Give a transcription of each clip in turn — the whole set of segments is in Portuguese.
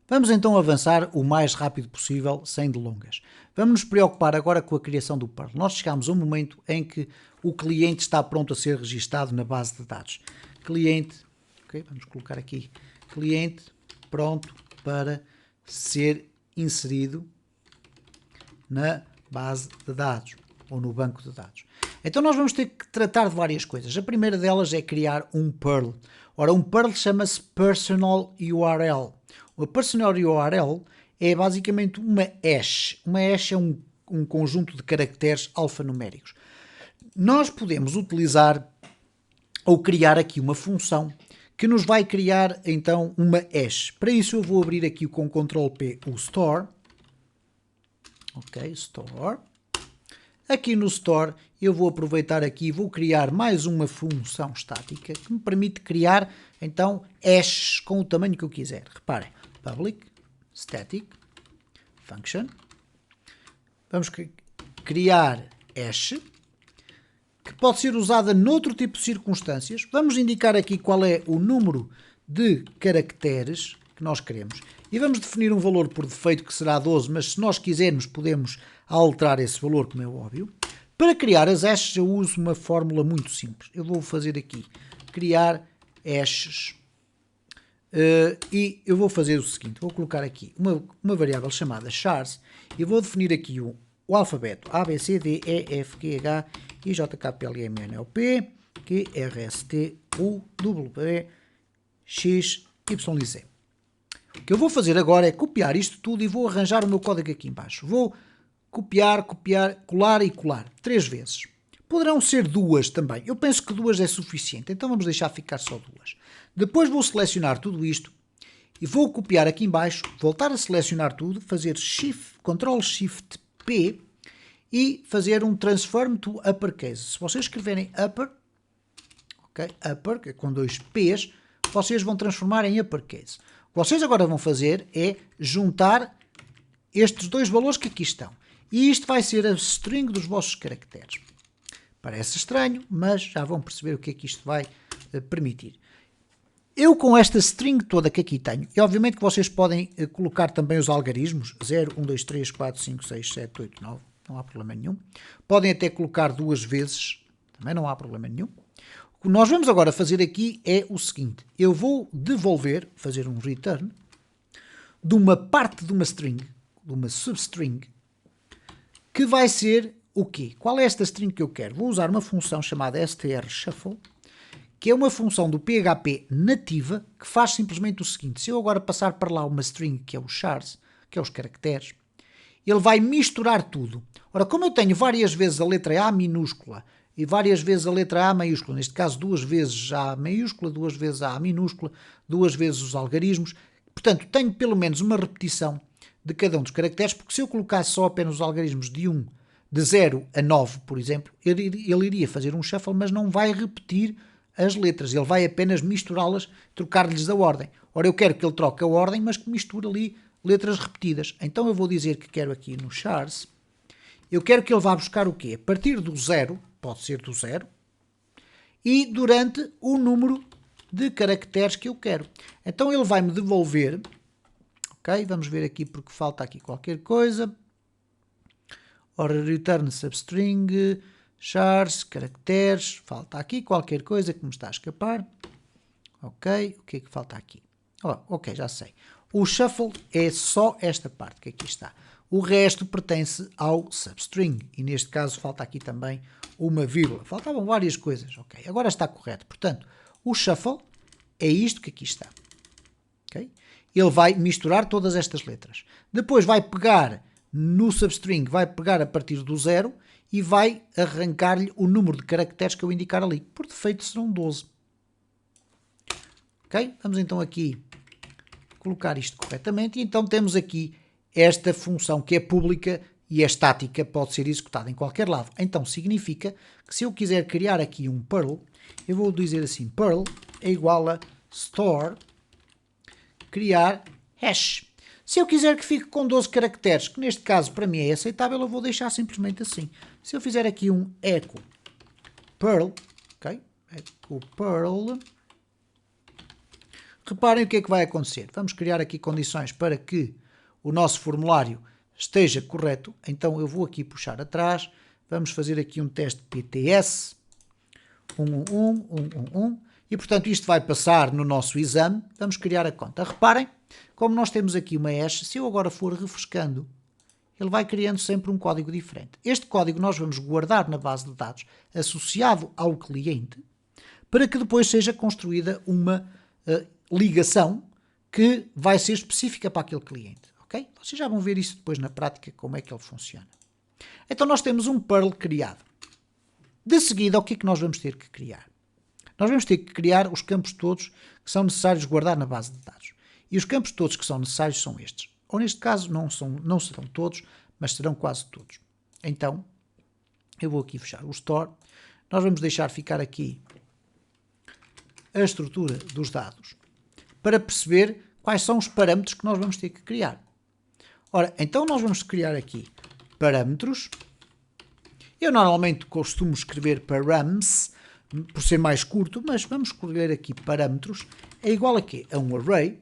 Vamos então avançar o mais rápido possível, sem delongas. Vamos nos preocupar agora com a criação do Perl. Nós chegamos a um momento em que o cliente está pronto a ser registado na base de dados. Cliente, ok, vamos colocar aqui, cliente pronto para ser inserido na base de dados ou no banco de dados. Então nós vamos ter que tratar de várias coisas. A primeira delas é criar um Perl. Ora, um Perl chama-se Personal URL. O Personal URL é basicamente uma hash. Uma hash é um conjunto de caracteres alfanuméricos. Nós podemos utilizar ou criar aqui uma função que nos vai criar então uma hash. Para isso eu vou abrir aqui com Ctrl P o Store. Ok, Store. Aqui no Store eu vou aproveitar aqui e vou criar mais uma função estática que me permite criar então hashes com o tamanho que eu quiser. Reparem, public static function. Vamos criar hash que pode ser usada noutro tipo de circunstâncias. Vamos indicar aqui qual é o número de caracteres que nós queremos. E vamos definir um valor por defeito que será 12, mas se nós quisermos podemos alterar esse valor, como é óbvio. Para criar as hashes eu uso uma fórmula muito simples. Eu vou fazer aqui, criar hashes. E eu vou fazer o seguinte, vou colocar aqui uma variável chamada chars e vou definir aqui o alfabeto A, B, C, D, E, F, G, H, I, J, K, L, M, N, O, P, Q, R, S, T, U, W, X, Y e Z. O que eu vou fazer agora é copiar isto tudo e vou arranjar o meu código aqui embaixo. Vou copiar, colar e colar 3 vezes. Poderão ser 2 também. Eu penso que 2 é suficiente, então vamos deixar ficar só 2. Depois vou selecionar tudo isto e vou copiar aqui embaixo, voltar a selecionar tudo, fazer Ctrl Shift P e fazer um Transform to Uppercase. Se vocês escreverem Upper, ok, Upper, que é com 2 P's, vocês vão transformar em Uppercase. O que vocês agora vão fazer é juntar estes 2 valores que aqui estão. E isto vai ser a string dos vossos caracteres. Parece estranho, mas já vão perceber o que é que isto vai permitir. Eu com esta string toda que aqui tenho, e obviamente que vocês podem colocar também os algarismos, 0, 1, 2, 3, 4, 5, 6, 7, 8, 9, não há problema nenhum. Podem até colocar 2 vezes, também não há problema nenhum. O que nós vamos agora fazer aqui é o seguinte, eu vou devolver, fazer um return, de uma parte de uma string, de uma substring, que vai ser o quê? Qual é esta string que eu quero? Vou usar uma função chamada strshuffle, que é uma função do PHP nativa, que faz simplesmente o seguinte, se eu agora passar para lá uma string, que é o chars, que é os caracteres, ele vai misturar tudo. Ora, como eu tenho várias vezes a letra A minúscula e várias vezes a letra A maiúscula, neste caso 2 vezes A maiúscula, 2 vezes A minúscula, 2 vezes os algarismos, portanto, tenho pelo menos uma repetição de cada um dos caracteres, porque se eu colocasse só apenas os algarismos de 0 a 9, por exemplo, ele iria fazer um shuffle, mas não vai repetir as letras, ele vai apenas misturá-las, trocar-lhes a ordem. Ora, eu quero que ele troque a ordem, mas que misture ali letras repetidas. Então eu vou dizer que quero aqui no chars, eu quero que ele vá buscar o quê? A partir do 0, pode ser do 0, e durante o número de caracteres que eu quero. Então ele vai-me devolver, ok? Vamos ver aqui porque falta aqui qualquer coisa. Ora, return substring, chars, caracteres, falta aqui qualquer coisa que me está a escapar. Ok, o que é que falta aqui? Oh, ok, já sei. O shuffle é só esta parte que aqui está. O resto pertence ao substring. E neste caso falta aqui também uma vírgula. Faltavam várias coisas. Ok, agora está correto. Portanto, o shuffle é isto que aqui está. Okay? Ele vai misturar todas estas letras. Depois vai pegar no substring, vai pegar a partir do 0 e vai arrancar-lhe o número de caracteres que eu indicar ali. Por defeito serão 12. Ok? Vamos então aqui colocar isto corretamente. E então temos aqui esta função que é pública e é estática, pode ser executada em qualquer lado. Então significa que se eu quiser criar aqui um Perl, eu vou dizer assim, Perl é igual a store, criar hash. Se eu quiser que fique com 12 caracteres, que neste caso para mim é aceitável, eu vou deixar simplesmente assim. Se eu fizer aqui um echo Perl, ok? Echo Perl, reparem o que é que vai acontecer. Vamos criar aqui condições para que o nosso formulário esteja correto. Então eu vou aqui puxar atrás. Vamos fazer aqui um teste PTS 111. E portanto isto vai passar no nosso exame. Vamos criar a conta. Reparem, como nós temos aqui uma hash, se eu agora for refrescando, ele vai criando sempre um código diferente. Este código nós vamos guardar na base de dados associado ao cliente para que depois seja construída uma ligação que vai ser específica para aquele cliente. Okay? Vocês já vão ver isso depois na prática, como é que ele funciona. Então nós temos um Perl criado. De seguida, o que é que nós vamos ter que criar? Nós vamos ter que criar os campos todos que são necessários guardar na base de dados. E os campos todos que são necessários são estes. Ou neste caso não serão todos, mas serão quase todos. Então, eu vou aqui fechar o Store. Nós vamos deixar ficar aqui a estrutura dos dados para perceber quais são os parâmetros que nós vamos ter que criar. Ora, então nós vamos criar aqui parâmetros. Eu normalmente costumo escrever params, por ser mais curto, mas vamos escrever aqui parâmetros. É igual a quê? A um array,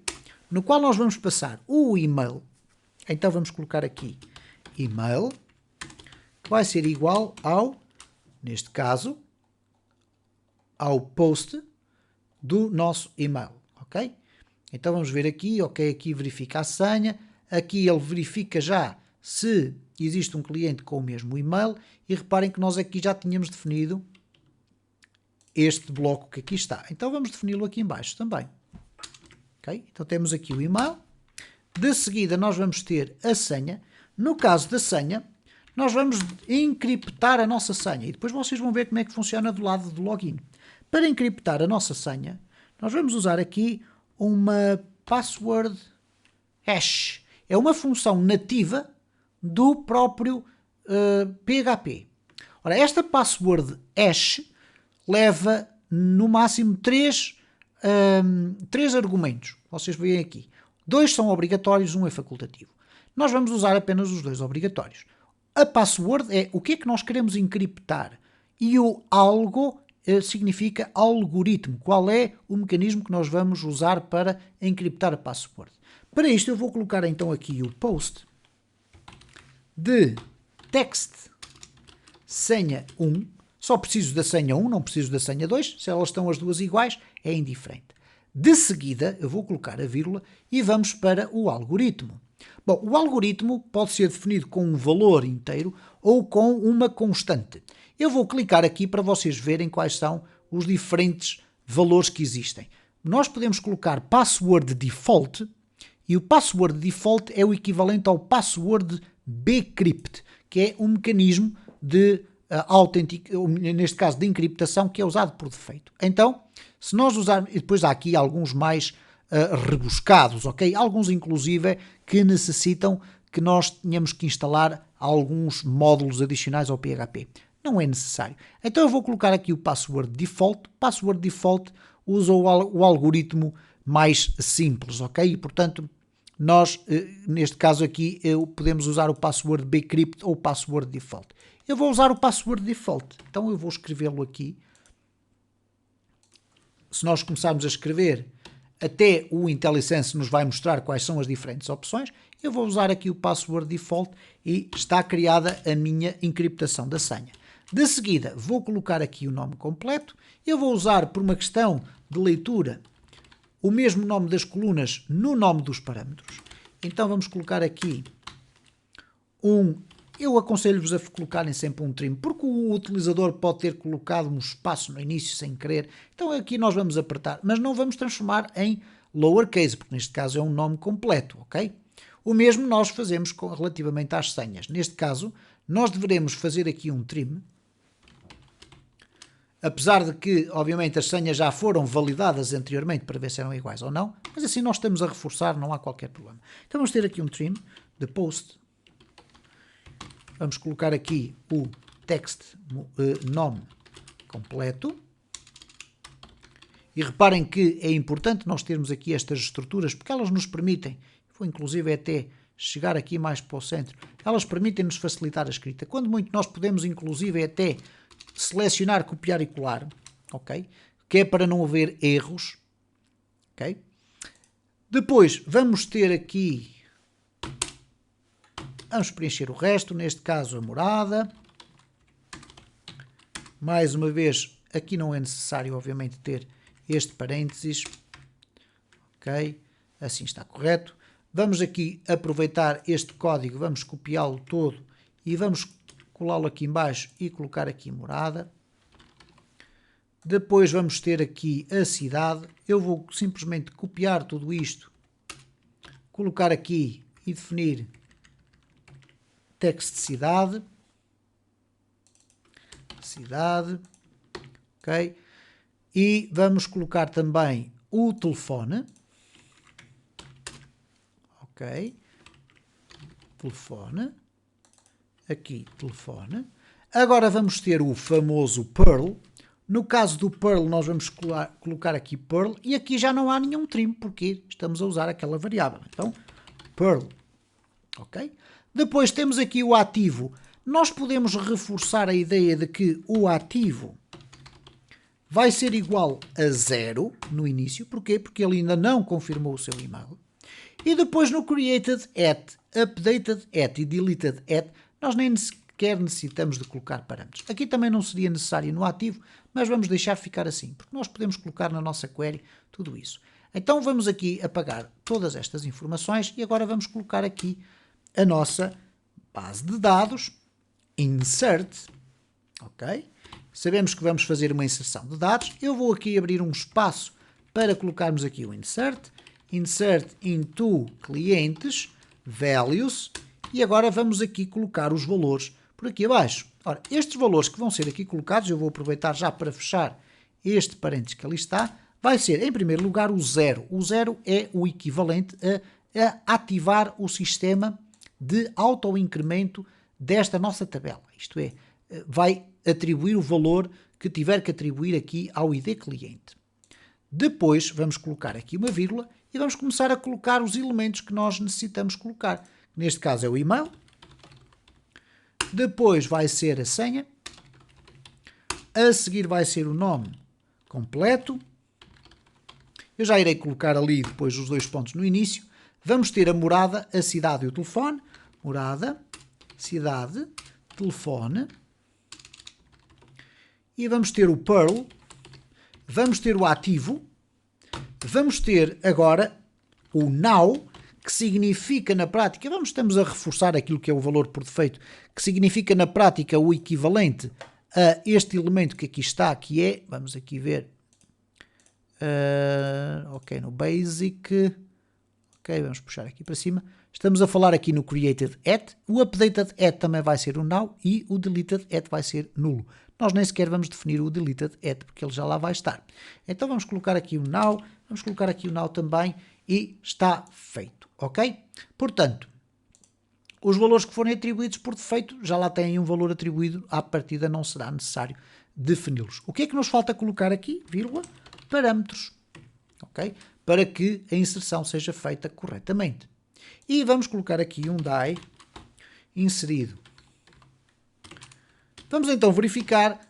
no qual nós vamos passar o e-mail. Então vamos colocar aqui e-mail, que vai ser igual ao, neste caso, ao post do nosso e-mail, ok? Então vamos ver aqui, ok, aqui verifica a senha, aqui ele verifica já se existe um cliente com o mesmo e-mail e reparem que nós aqui já tínhamos definido este bloco que aqui está. Então vamos defini-lo aqui em baixo também. Ok? Então temos aqui o e-mail. De seguida nós vamos ter a senha. No caso da senha, nós vamos encriptar a nossa senha e depois vocês vão ver como é que funciona do lado do login. Para encriptar a nossa senha, nós vamos usar aqui uma password hash. É uma função nativa do próprio PHP. Ora, esta password hash leva no máximo três argumentos. Vocês veem aqui. 2 são obrigatórios, 1 é facultativo. Nós vamos usar apenas os 2 obrigatórios. A password é o que é que nós queremos encriptar e o algo significa algoritmo. Qual é o mecanismo que nós vamos usar para encriptar a password? Para isto eu vou colocar então aqui o post de text senha 1. Só preciso da senha 1, não preciso da senha 2. Se elas estão as duas iguais, é indiferente. De seguida, eu vou colocar a vírgula e vamos para o algoritmo. Bom, o algoritmo pode ser definido com um valor inteiro ou com uma constante. Eu vou clicar aqui para vocês verem quais são os diferentes valores que existem. Nós podemos colocar password default e o password default é o equivalente ao password bcrypt, que é um mecanismo de neste caso de encriptação, que é usado por defeito. Então, se nós usarmos, e depois há aqui alguns mais rebuscados, ok? Alguns inclusive que necessitam que nós tenhamos que instalar alguns módulos adicionais ao PHP. Não é necessário. Então eu vou colocar aqui o password default. Password default usa o algoritmo mais simples, ok? E portanto, nós, neste caso aqui, podemos usar o password bcrypt ou password default. Eu vou usar o password default. Então eu vou escrevê-lo aqui. Se nós começarmos a escrever, até o IntelliSense nos vai mostrar quais são as diferentes opções. Eu vou usar aqui o password default e está criada a minha encriptação da senha. De seguida, vou colocar aqui o nome completo. Eu vou usar, por uma questão de leitura, o mesmo nome das colunas no nome dos parâmetros. Então vamos colocar aqui eu aconselho-vos a colocarem sempre um trim, porque o utilizador pode ter colocado um espaço no início sem querer. Então aqui nós vamos apertar, mas não vamos transformar em lowercase, porque neste caso é um nome completo, ok? O mesmo nós fazemos relativamente às senhas. Neste caso, nós deveremos fazer aqui um trim, apesar de que, obviamente, as senhas já foram validadas anteriormente para ver se eram iguais ou não, mas assim nós estamos a reforçar, não há qualquer problema. Então vamos ter aqui um trim de post. Vamos colocar aqui o text nome completo. E reparem que é importante nós termos aqui estas estruturas, porque elas nos permitem, vou inclusive até chegar aqui mais para o centro, elas permitem-nos facilitar a escrita. Quando muito nós podemos inclusive até selecionar, copiar e colar, ok? Que é para não haver erros, ok? Depois vamos ter aqui, vamos preencher o resto, neste caso a morada. Mais uma vez, aqui não é necessário, obviamente, ter este parênteses. Ok, assim está correto. Vamos aqui aproveitar este código, vamos copiá-lo todo e vamos colá-lo aqui em baixo e colocar aqui morada. Depois vamos ter aqui a cidade. Eu vou simplesmente copiar tudo isto, colocar aqui e definir text cidade. Cidade. Ok. E vamos colocar também o telefone. Ok. Telefone. Aqui, telefone. Agora vamos ter o famoso Perl. No caso do Perl, nós vamos colocar aqui Perl. E aqui já não há nenhum trim, porque estamos a usar aquela variável. Então, Perl. Ok? Depois temos aqui o ativo. Nós podemos reforçar a ideia de que o ativo vai ser igual a 0 no início. Porquê? Porque ele ainda não confirmou o seu e-mail. E depois no created at, updated at e deleted at, nós nem sequer necessitamos de colocar parâmetros. Aqui também não seria necessário no ativo, mas vamos deixar ficar assim, porque nós podemos colocar na nossa query tudo isso. Então vamos aqui apagar todas estas informações e agora vamos colocar aqui a nossa base de dados, insert, ok? Sabemos que vamos fazer uma inserção de dados. Eu vou aqui abrir um espaço para colocarmos aqui o insert into clientes, values, e agora vamos aqui colocar os valores por aqui abaixo. Ora, estes valores que vão ser aqui colocados, eu vou aproveitar já para fechar este parênteses que ali está, vai ser, em primeiro lugar, o 0. O 0 é o equivalente a ativar o sistema de auto-incremento desta nossa tabela. Isto é, vai atribuir o valor que tiver que atribuir aqui ao ID cliente. Depois vamos colocar aqui uma vírgula e vamos começar a colocar os elementos que nós necessitamos colocar. Neste caso é o e-mail. Depois vai ser a senha. A seguir vai ser o nome completo. Eu já irei colocar ali depois os dois pontos no início. Vamos ter a morada, a cidade e o telefone. Morada, cidade, telefone. E vamos ter o Perl. Vamos ter o ativo. Vamos ter agora o now, que significa na prática, estamos a reforçar aquilo que é o valor por defeito, que significa na prática o equivalente a este elemento que aqui está, que é, vamos aqui ver, ok, no basic, ok, vamos puxar aqui para cima, estamos a falar aqui no created at, o updated at também vai ser o now e o deleted at vai ser nulo. Nós nem sequer vamos definir o deleted at, porque ele já lá vai estar. Então vamos colocar aqui o now, vamos colocar aqui o now também e está feito, ok? Portanto, os valores que forem atribuídos por defeito já lá têm um valor atribuído, à partida não será necessário defini-los. O que é que nos falta colocar aqui? Vírgula, parâmetros, ok? Para que a inserção seja feita corretamente. E vamos colocar aqui um die inserido. Vamos então verificar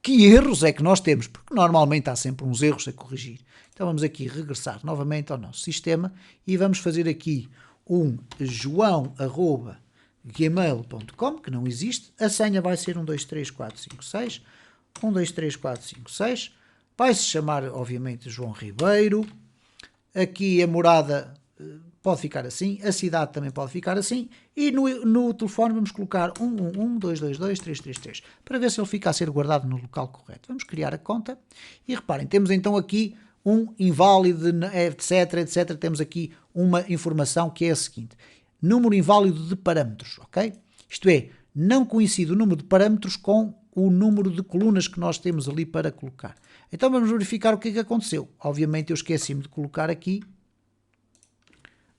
que erros é que nós temos, porque normalmente há sempre uns erros a corrigir. Então vamos aqui regressar novamente ao nosso sistema e vamos fazer aqui um joão@gmail.com, que não existe. A senha vai ser 123456, 123456. Vai-se chamar, obviamente, João Ribeiro. Aqui a morada pode ficar assim, a cidade também pode ficar assim, e no telefone vamos colocar 111-222-333, para ver se ele fica a ser guardado no local correto. Vamos criar a conta, e reparem, temos então aqui um inválido, etc, etc, temos aqui uma informação que é a seguinte, número inválido de parâmetros, ok? Isto é, não coincide o número de parâmetros com o número de colunas que nós temos ali para colocar. Então vamos verificar o que é que aconteceu. Obviamente eu esqueci-me de colocar aqui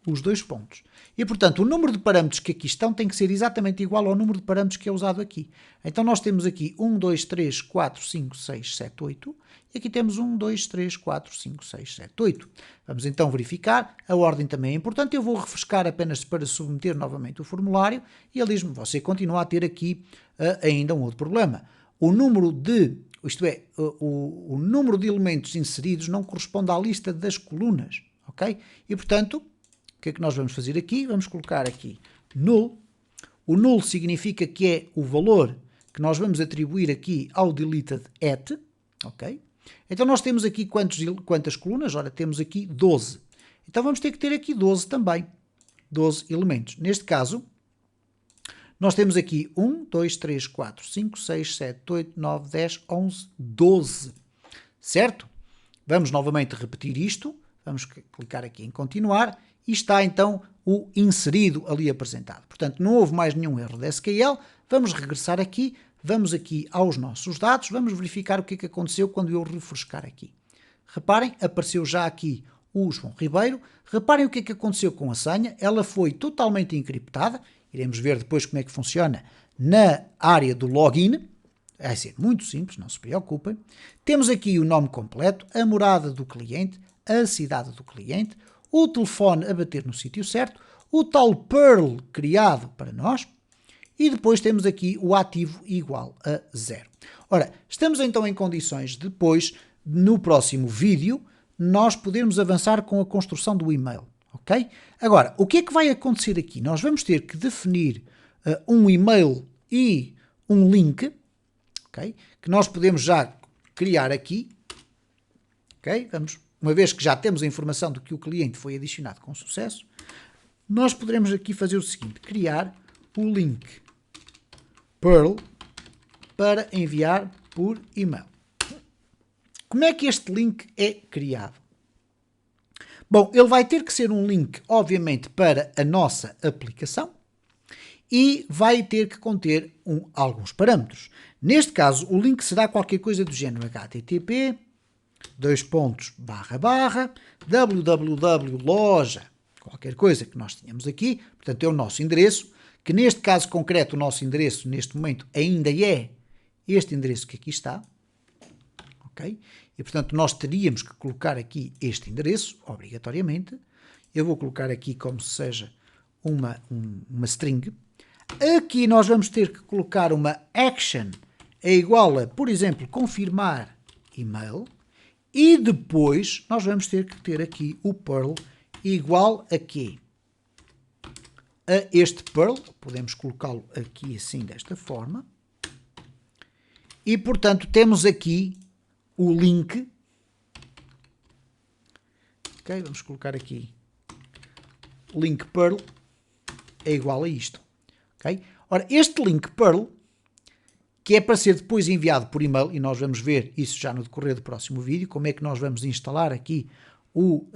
os dois pontos. E, portanto, o número de parâmetros que aqui estão tem que ser exatamente igual ao número de parâmetros que é usado aqui. Então, nós temos aqui 1, 2, 3, 4, 5, 6, 7, 8. E aqui temos 1, 2, 3, 4, 5, 6, 7, 8. Vamos então verificar. A ordem também é importante. Eu vou refrescar apenas para submeter novamente o formulário. E ele diz-me, você continua a ter aqui ainda um outro problema. O número de, isto é, o número de elementos inseridos não corresponde à lista das colunas. ok? E portanto, o que é que nós vamos fazer aqui? Vamos colocar aqui null. O null significa que é o valor que nós vamos atribuir aqui ao deleted at, ok? Então nós temos aqui quantas colunas? Ora, temos aqui 12. Então vamos ter que ter aqui 12 também, 12 elementos. Neste caso, nós temos aqui 1, 2, 3, 4, 5, 6, 7, 8, 9, 10, 11, 12, certo? Vamos novamente repetir isto, vamos clicar aqui em continuar e está então o inserido ali apresentado. Portanto, não houve mais nenhum erro de SQL, vamos regressar aqui, vamos aqui aos nossos dados, vamos verificar o que é que aconteceu quando eu refrescar aqui. Reparem, apareceu já aqui o João Ribeiro, reparem o que é que aconteceu com a senha, ela foi totalmente encriptada, iremos ver depois como é que funciona na área do login, vai ser muito simples, não se preocupem. Temos aqui o nome completo, a morada do cliente, a cidade do cliente, o telefone a bater no sítio certo, o tal Perl criado para nós, e depois temos aqui o ativo igual a 0. Ora, estamos então em condições depois, no próximo vídeo, nós podermos avançar com a construção do e-mail, ok? Agora, o que é que vai acontecer aqui? Nós vamos ter que definir um e-mail e um link, ok? Que nós podemos já criar aqui, ok? Uma vez que já temos a informação de que o cliente foi adicionado com sucesso, nós poderemos aqui fazer o seguinte, criar o link Perl para enviar por e-mail. Como é que este link é criado? Bom, ele vai ter que ser um link, obviamente, para a nossa aplicação e vai ter que conter alguns parâmetros. Neste caso, o link será qualquer coisa do género http www.loja, qualquer coisa que nós tenhamos aqui, portanto é o nosso endereço, que neste caso concreto o nosso endereço neste momento ainda é este endereço que aqui está, ok? E portanto nós teríamos que colocar aqui este endereço, obrigatoriamente. Eu vou colocar aqui como se seja uma string. Aqui nós vamos ter que colocar uma action é igual a, por exemplo, confirmar e-mail. E depois nós vamos ter que ter aqui o Perl igual a quê? A este Perl, podemos colocá-lo aqui assim desta forma. E portanto temos aqui o link. Ok, vamos colocar aqui link Perl é igual a isto. Ok? Ora, este link Perl, que é para ser depois enviado por e-mail, e nós vamos ver isso já no decorrer do próximo vídeo, como é que nós vamos instalar aqui o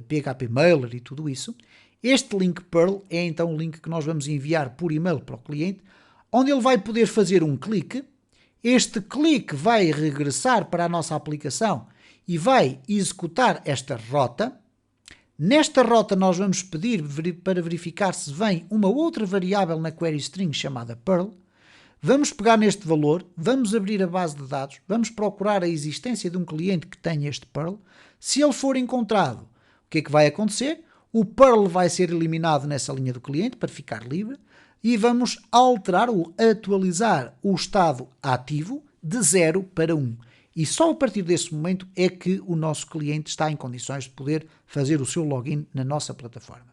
PHP Mailer e tudo isso. Este link Perl é então o link que nós vamos enviar por e-mail para o cliente, onde ele vai poder fazer um clique. Este clique vai regressar para a nossa aplicação e vai executar esta rota. Nesta rota nós vamos pedir para verificar se vem uma outra variável na query string chamada Perl. Vamos pegar neste valor, vamos abrir a base de dados, vamos procurar a existência de um cliente que tenha este Perl. Se ele for encontrado, o que é que vai acontecer? O Perl vai ser eliminado nessa linha do cliente para ficar livre e vamos alterar ou atualizar o estado ativo de 0 para 1. E só a partir desse momento é que o nosso cliente está em condições de poder fazer o seu login na nossa plataforma.